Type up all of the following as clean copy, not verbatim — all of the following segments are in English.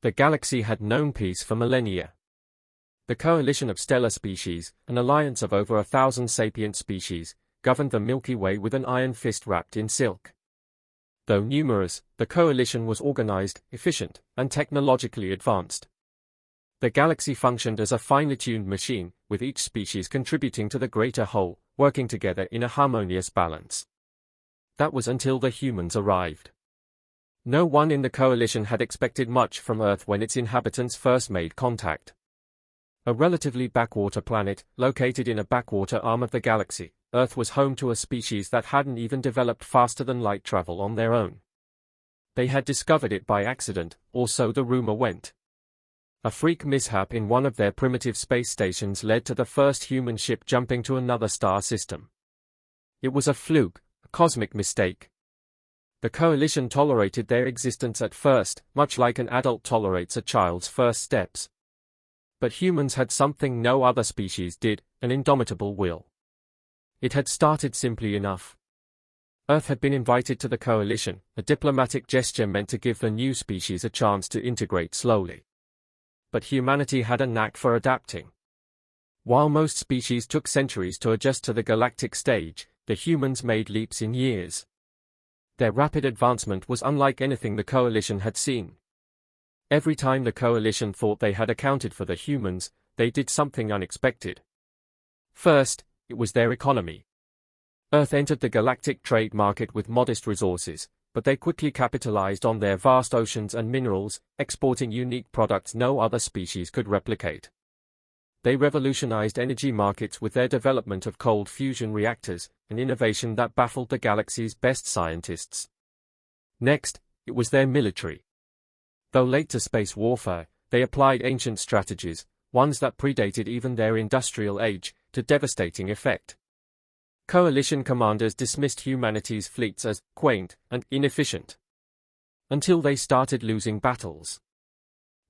The galaxy had known peace for millennia. The coalition of stellar species, an alliance of over 1,000 sapient species, governed the Milky Way with an iron fist wrapped in silk. Though numerous, the coalition was organized, efficient, and technologically advanced. The galaxy functioned as a finely tuned machine, with each species contributing to the greater whole, working together in a harmonious balance. That was until the humans arrived. No one in the coalition had expected much from Earth when its inhabitants first made contact. A relatively backwater planet, located in a backwater arm of the galaxy, Earth was home to a species that hadn't even developed faster than light travel on their own. They had discovered it by accident, or so the rumor went. A freak mishap in one of their primitive space stations led to the first human ship jumping to another star system. It was a fluke, a cosmic mistake. The coalition tolerated their existence at first, much like an adult tolerates a child's first steps. But humans had something no other species did, an indomitable will. It had started simply enough. Earth had been invited to the coalition, a diplomatic gesture meant to give the new species a chance to integrate slowly. But humanity had a knack for adapting. While most species took centuries to adjust to the galactic stage, the humans made leaps in years. Their rapid advancement was unlike anything the coalition had seen. Every time the coalition thought they had accounted for the humans, they did something unexpected. First, it was their economy. Earth entered the galactic trade market with modest resources, but they quickly capitalized on their vast oceans and minerals, exporting unique products no other species could replicate. They revolutionized energy markets with their development of cold fusion reactors, an innovation that baffled the galaxy's best scientists. Next, it was their military. Though late to space warfare, they applied ancient strategies, ones that predated even their industrial age, to devastating effect. Coalition commanders dismissed humanity's fleets as quaint and inefficient, until they started losing battles.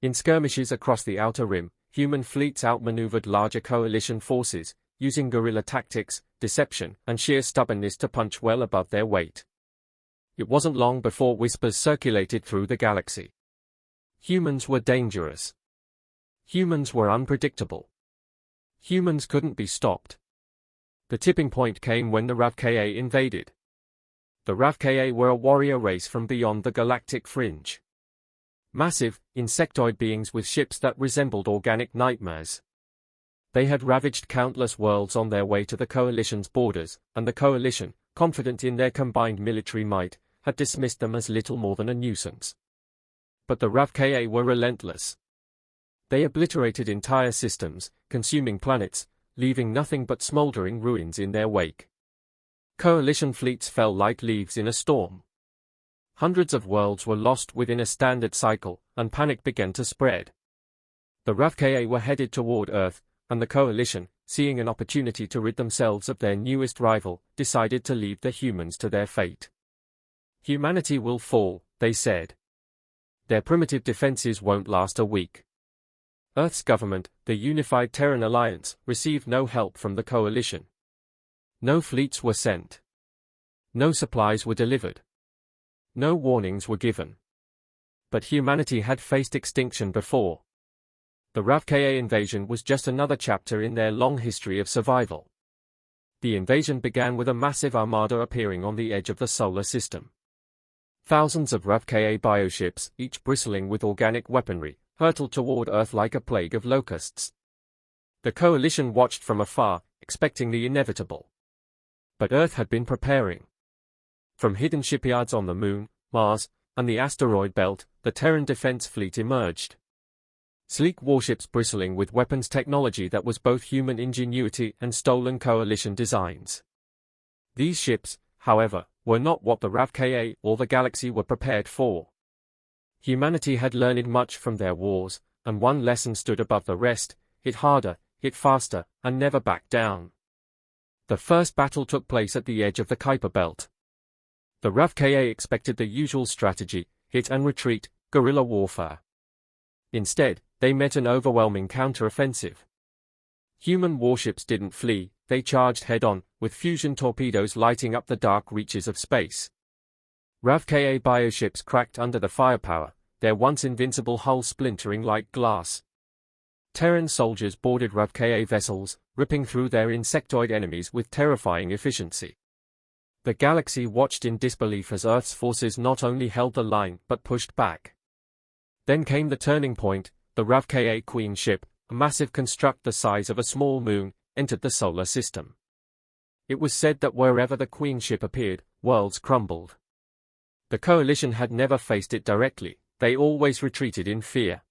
In skirmishes across the Outer Rim, human fleets outmaneuvered larger coalition forces, using guerrilla tactics, deception, and sheer stubbornness to punch well above their weight. It wasn't long before whispers circulated through the galaxy. Humans were dangerous. Humans were unpredictable. Humans couldn't be stopped. The tipping point came when the Ravka invaded. The Ravka were a warrior race from beyond the galactic fringe. Massive, insectoid beings with ships that resembled organic nightmares. They had ravaged countless worlds on their way to the Coalition's borders, and the Coalition, confident in their combined military might, had dismissed them as little more than a nuisance. But the Ravka were relentless. They obliterated entire systems, consuming planets, leaving nothing but smoldering ruins in their wake. Coalition fleets fell like leaves in a storm. Hundreds of worlds were lost within a standard cycle, and panic began to spread. The Ravka were headed toward Earth, and the Coalition, seeing an opportunity to rid themselves of their newest rival, decided to leave the humans to their fate. Humanity will fall, they said. Their primitive defenses won't last a week. Earth's government, the Unified Terran Alliance, received no help from the Coalition. No fleets were sent. No supplies were delivered. No warnings were given. But humanity had faced extinction before. The Ravka invasion was just another chapter in their long history of survival. The invasion began with a massive armada appearing on the edge of the solar system. Thousands of Ravka bioships, each bristling with organic weaponry, hurtled toward Earth like a plague of locusts. The Coalition watched from afar, expecting the inevitable. But Earth had been preparing. From hidden shipyards on the Moon, Mars, and the asteroid belt, the Terran Defense Fleet emerged. Sleek warships bristling with weapons technology that was both human ingenuity and stolen Coalition designs. These ships, however, were not what the Ravka or the galaxy were prepared for. Humanity had learned much from their wars, and one lesson stood above the rest: hit harder, hit faster, and never back down. The first battle took place at the edge of the Kuiper Belt. The Ravka expected the usual strategy: hit and retreat, guerrilla warfare. Instead, they met an overwhelming counteroffensive. Human warships didn't flee, they charged head-on, with fusion torpedoes lighting up the dark reaches of space. Ravka bioships cracked under the firepower, their once invincible hull splintering like glass. Terran soldiers boarded RAV-KA vessels, ripping through their insectoid enemies with terrifying efficiency. The galaxy watched in disbelief as Earth's forces not only held the line but pushed back. Then came the turning point. The RAV-KA Queen ship, a massive construct the size of a small moon, entered the solar system. It was said that wherever the Queen ship appeared, worlds crumbled. The Coalition had never faced it directly, they always retreated in fear.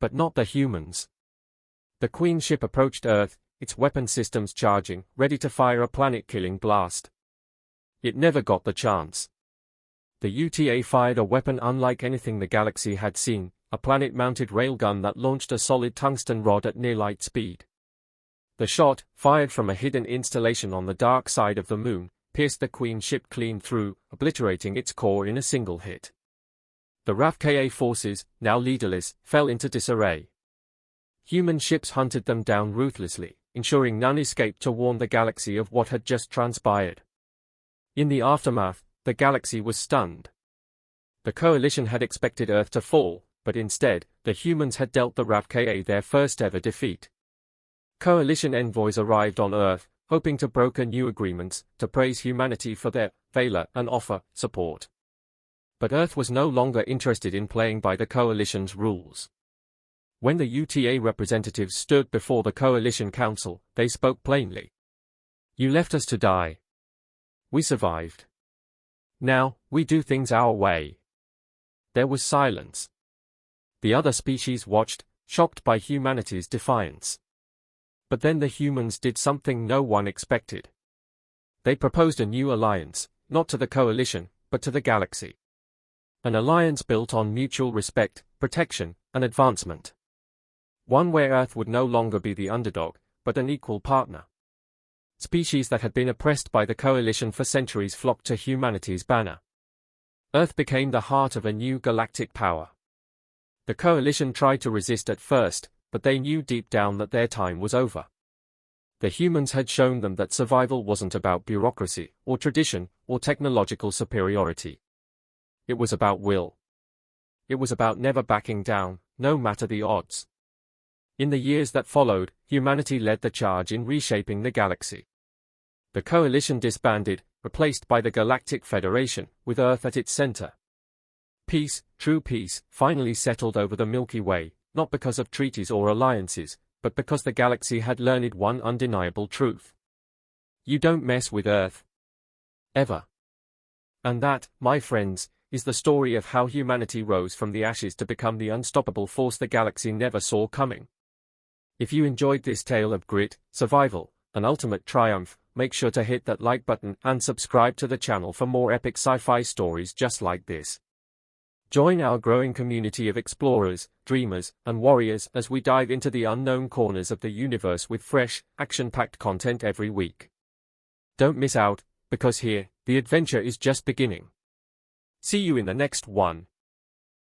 But not the humans. The Queen ship approached Earth, its weapon systems charging, ready to fire a planet-killing blast. It never got the chance. The UTA fired a weapon unlike anything the galaxy had seen, a planet-mounted railgun that launched a solid tungsten rod at near light speed. The shot, fired from a hidden installation on the dark side of the moon, pierced the Queen ship clean through, obliterating its core in a single hit. The RAV-KA forces, now leaderless, fell into disarray. Human ships hunted them down ruthlessly, ensuring none escaped to warn the galaxy of what had just transpired. In the aftermath, the galaxy was stunned. The Coalition had expected Earth to fall, but instead, the humans had dealt the RAV-KA their first ever defeat. Coalition envoys arrived on Earth, hoping to broker new agreements, to praise humanity for their valor and offer support. But Earth was no longer interested in playing by the Coalition's rules. When the UTA representatives stood before the Coalition Council, they spoke plainly. "You left us to die. We survived. Now, we do things our way." There was silence. The other species watched, shocked by humanity's defiance. But then the humans did something no one expected. They proposed a new alliance, not to the Coalition, but to the galaxy. An alliance built on mutual respect, protection, and advancement. One where Earth would no longer be the underdog, but an equal partner. Species that had been oppressed by the Coalition for centuries flocked to humanity's banner. Earth became the heart of a new galactic power. The Coalition tried to resist at first, but they knew deep down that their time was over. The humans had shown them that survival wasn't about bureaucracy, or tradition, or technological superiority. It was about will. It was about never backing down, no matter the odds. In the years that followed, humanity led the charge in reshaping the galaxy. The Coalition disbanded, replaced by the Galactic Federation, with Earth at its center. Peace, true peace, finally settled over the Milky Way, not because of treaties or alliances, but because the galaxy had learned one undeniable truth. You don't mess with Earth. Ever. And that, my friends, is the story of how humanity rose from the ashes to become the unstoppable force the galaxy never saw coming. If you enjoyed this tale of grit, survival, and ultimate triumph, make sure to hit that like button and subscribe to the channel for more epic sci-fi stories just like this. Join our growing community of explorers, dreamers, and warriors as we dive into the unknown corners of the universe with fresh, action-packed content every week. Don't miss out, because here, the adventure is just beginning. See you in the next one.